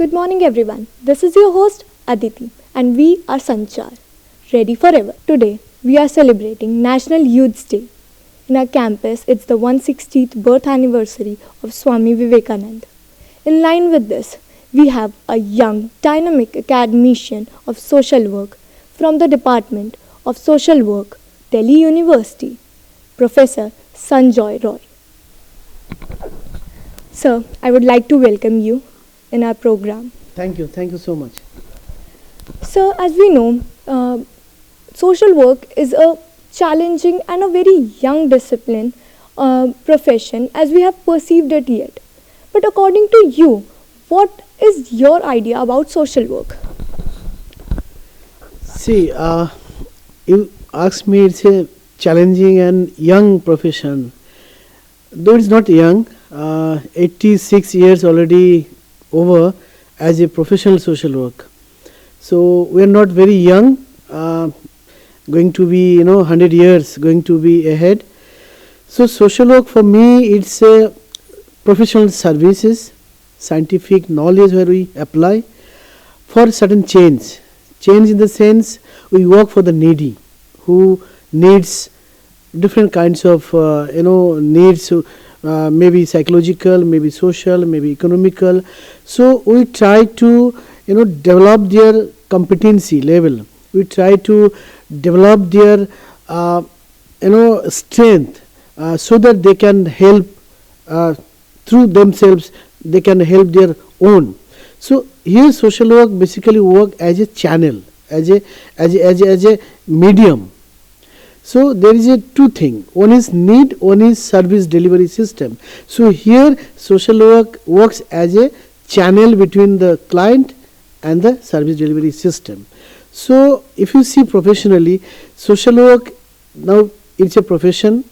Good morning, everyone. This is your host Aditi, and we are Sanchar, ready forever. Today, we are celebrating National Youth Day. In our campus, it's the 160th birth anniversary of Swami Vivekananda. In line with this, we have a young, dynamic academician of social work from the Department of Social Work, Delhi University, Professor Sanjoy Roy. Sir, I would like to welcome you in our program. Thank you so much. So, as we know, social work is a challenging and a very young discipline, profession as we have perceived it yet. But according to you, what is your idea about social work? See, you asked me, it's a challenging and young profession. Though it's not young, 86 years already over as a professional social work. So we are not very young, going to be 100 years going to be ahead. So social work for me, it's a professional services, scientific knowledge where we apply for certain change. Change in the sense we work for the needy who needs different kinds of needs, maybe psychological, maybe social, maybe economical. So we try to develop their competency level. We try to develop their strength, so that they can help through themselves. They can help their own. So here social work basically work as a channel, as a medium. So there is a two thing. One is need, one is service delivery system. So here social work works as a channel between the client and the service delivery system. So if you see professionally, social work now it's a profession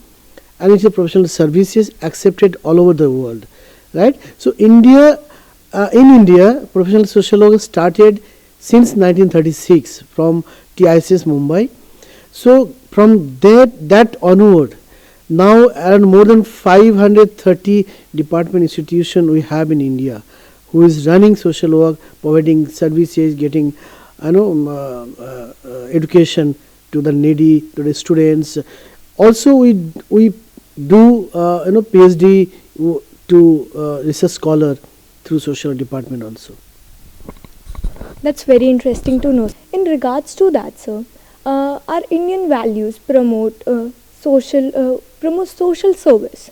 and it's a professional services accepted all over the world, right? So in India, professional social work started since 1936 from TISS Mumbai. So from that onward, now around more than 530 department institution we have in India, who is running social work, providing services, getting education to the needy, to the students. Also we do PhD to research scholar through social department also. That's very interesting to know. In regards to that, sir, our Indian values promote social service.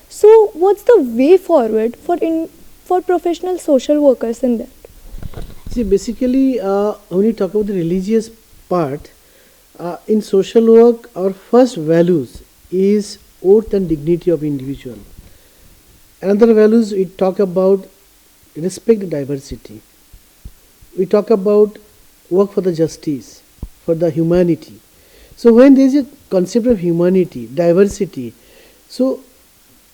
So, what's the way forward for professional social workers in that? See, basically, when you talk about the religious part, in social work, our first values is oath and dignity of individual. Another values we talk about respect diversity. We talk about work for the justice, for the humanity. So when there is a concept of humanity, diversity, so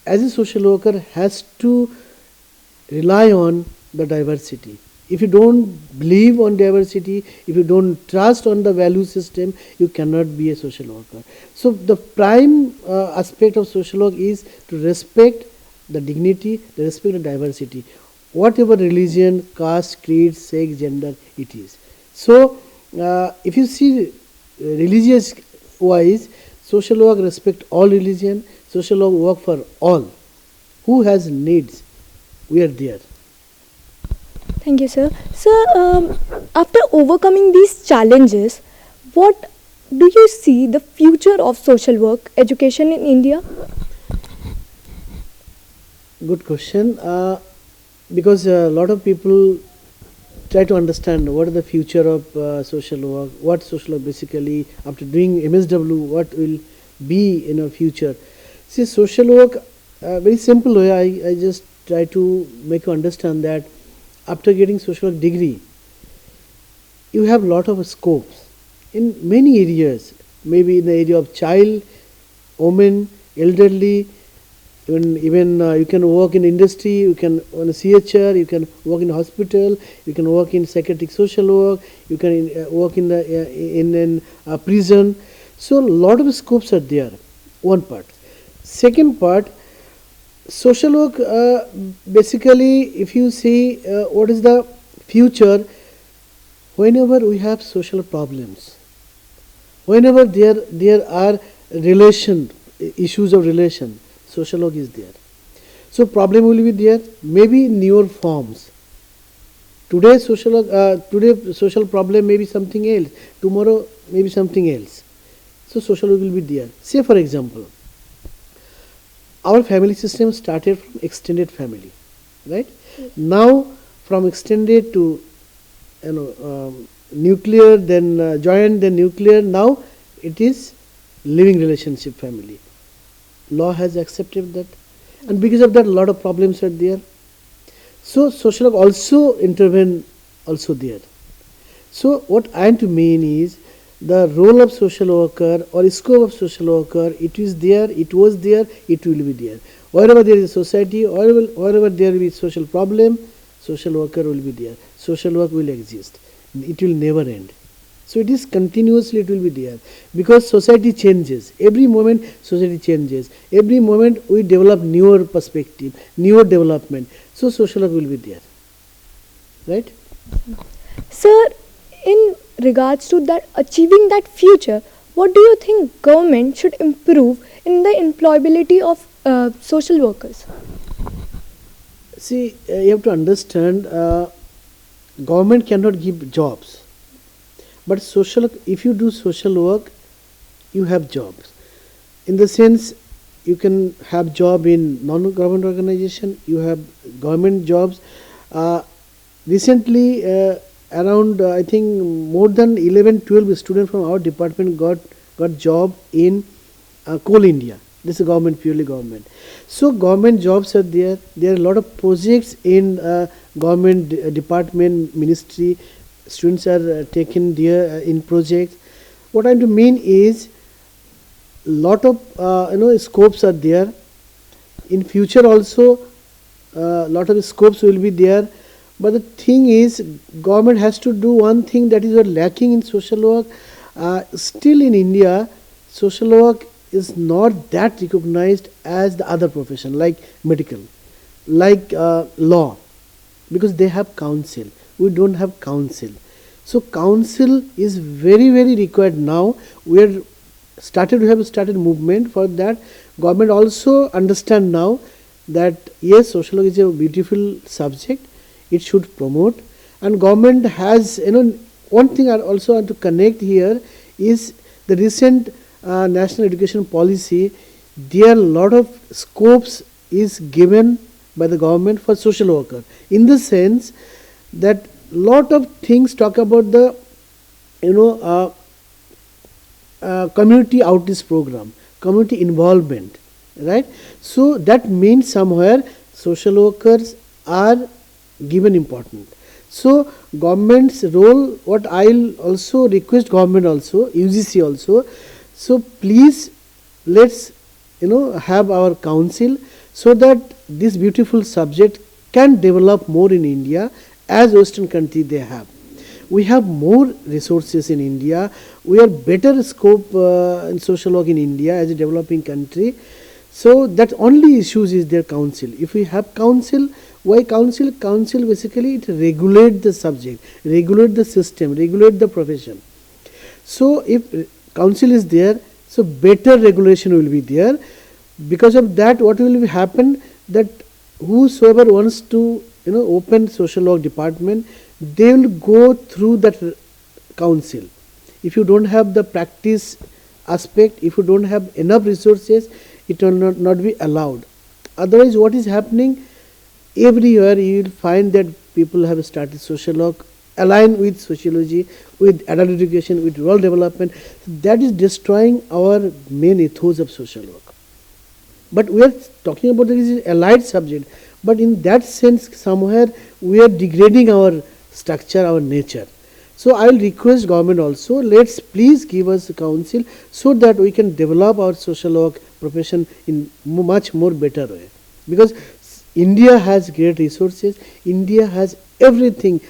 as a social worker has to rely on the diversity. If you don't believe on diversity, if you don't trust on the value system, you cannot be a social worker. So the prime aspect of social work is to respect the dignity, to respect the diversity, whatever religion, caste, creed, sex, gender it is. So if you see religious wise, social work respect all religion, social work for all. Who has needs, we are there. Thank you, sir. Sir, after overcoming these challenges, what do you see the future of social work education in India? Good question. Because a lot of people try to understand what is the future of social work, what social work basically, after doing MSW, what will be in our future. See, social work, very simple way, I just try to make you understand that after getting social work degree, you have lot of scopes in many areas, maybe in the area of child, women, elderly, even you can work in industry, you can on a CHR, you can work in hospital, you can work in psychiatric social work, you can work in a prison. So a lot of scopes are there. One part. Second part, social work basically, if you see what is the future, whenever we have social problems, whenever there are relation issues of relation, social work is there. So problem will be there, maybe in newer forms. Today social problem may be something else. Tomorrow maybe something else. So social work will be there. Say for example, our family system started from extended family, right? Now from extended to nuclear, then joint, then nuclear. Now it is living relationship family. Law has accepted that, and because of that, a lot of problems are there. So social work also intervene also there. So what I am to mean is the role of social worker or scope of social worker. It is there. It was there. It will be there. Wherever there is a society, wherever there will be social problem, social worker will be there. Social work will exist. It will never end. So it is continuously, it will be there, because society changes. Every moment society changes. Every moment we develop newer perspective, newer development. So social work will be there, right? Sir, in regards to that achieving that future, what do you think government should improve in the employability of social workers? See, you have to understand, government cannot give jobs. But if you do social work, you have jobs. In the sense, you can have job in non-government organization, you have government jobs. Recently, around I think more than 11-12 students from our department got job in Coal India. This is government, purely government. So government jobs are there. There are a lot of projects in government department, ministry. Students are taken there in projects. What I mean is, lot of scopes are there. In future also, lot of scopes will be there. But the thing is, government has to do one thing that is lacking in social work. Still in India, social work is not that recognized as the other profession, like medical, like law, because they have council. We don't have council. So council is very, very required now. We have started movement for that. Government also understand now that yes, social work is a beautiful subject. It should promote, and government has one thing I also want to connect here is the recent national education policy. There are a lot of scopes is given by the government for social worker, in the sense that lot of things talk about the community outreach program, community involvement, right? So that means somewhere social workers are given important. So government's role, what I'll also request government also, UGC also, so please let's have our council, so that this beautiful subject can develop more in India, as Western country they have. We have more resources in India. We have better scope in social work in India as a developing country. So that only issues is their council. If we have council, why council? Council basically it regulate the subject, regulate the system, regulate the profession. So if council is there, so better regulation will be there. Because of that, what will happen, that whosoever wants to open social work department, they will go through that council. If you don't have the practice aspect, if you don't have enough resources, it will not be allowed. Otherwise, what is happening, everywhere you will find that people have started social work aligned with sociology, with adult education, with rural development. That is destroying our main ethos of social work. But we are talking about this is allied subject. But in that sense, somewhere we are degrading our structure, our nature. So I will request government also, let's please give us a council, so that we can develop our social work profession in much more better way. Because India has great resources, India has everything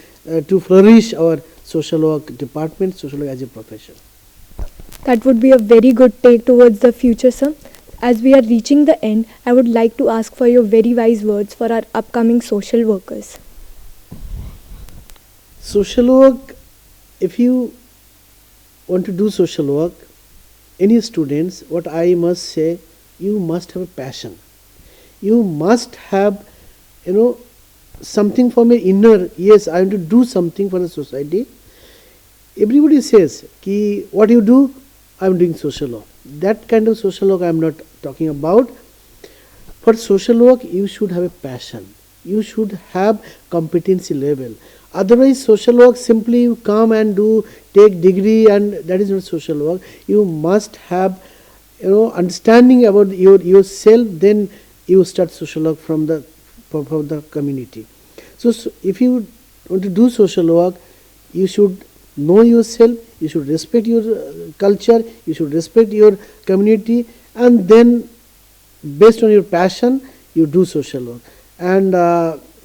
to flourish our social work department, social work as a profession. That would be a very good take towards the future, sir. As we are reaching the end, I would like to ask for your very wise words for our upcoming social workers. Social work, if you want to do social work, any students, what I must say, you must have a passion. You must have, you know, something from your inner, yes, I want to do something for the society. Everybody says, ki, what you do? I'm doing social work. That kind of social work I'm not talking about. For social work, you should have a passion. You should have competency level. Otherwise, social work simply you come and do, take degree, and that is not social work. You must have, understanding about yourself. Then you start social work from the community. So if you want to do social work, you should know yourself. You should respect your culture. You should respect your community, and then based on your passion, you do social work. And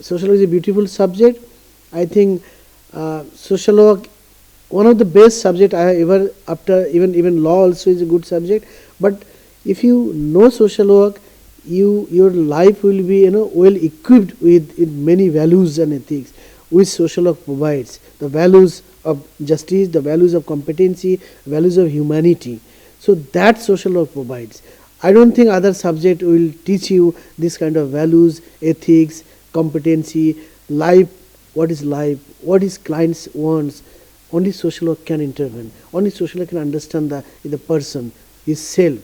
social work is a beautiful subject. I think social work, one of the best subject I have ever, after even law also is a good subject. But if you know social work, your life will be well equipped with many values and ethics which social work provides. The values of justice, the values of competency, values of humanity. So that social work provides. I don't think other subject will teach you this kind of values, ethics, competency, life, what is client's wants. Only social work can intervene. Only social work can understand the person, his self.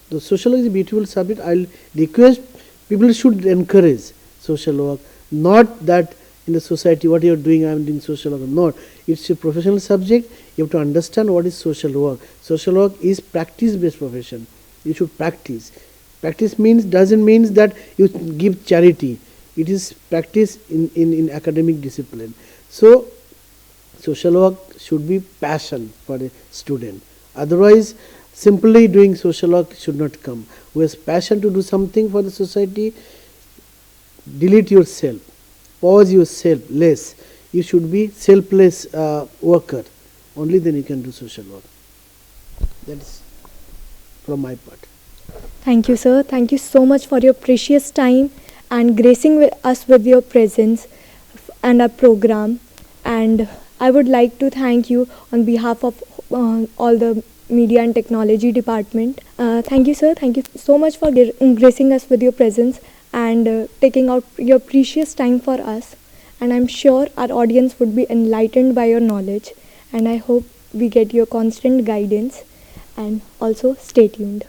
The social work is a beautiful subject. I'll request people should encourage social work, not that in the society what you are doing, I am doing social work. Not. It's a professional subject. You have to understand what is social work. Social work is practice-based profession. You should practice. Practice doesn't mean that you give charity. It is practice in academic discipline. So social work should be passion for a student. Otherwise, simply doing social work should not come. Who has passion to do something for the society, delete yourself, pause yourself less. You should be selfless worker. Only then you can do social work. That's from my part. Thank you, sir. Thank you so much for your precious time and gracing us with your presence and our program. And I would like to thank you on behalf of all the media and technology department. Thank you, sir. Thank you so much for gracing us with your presence and taking out your precious time for us. And I'm sure our audience would be enlightened by your knowledge. And I hope we get your constant guidance. And also stay tuned.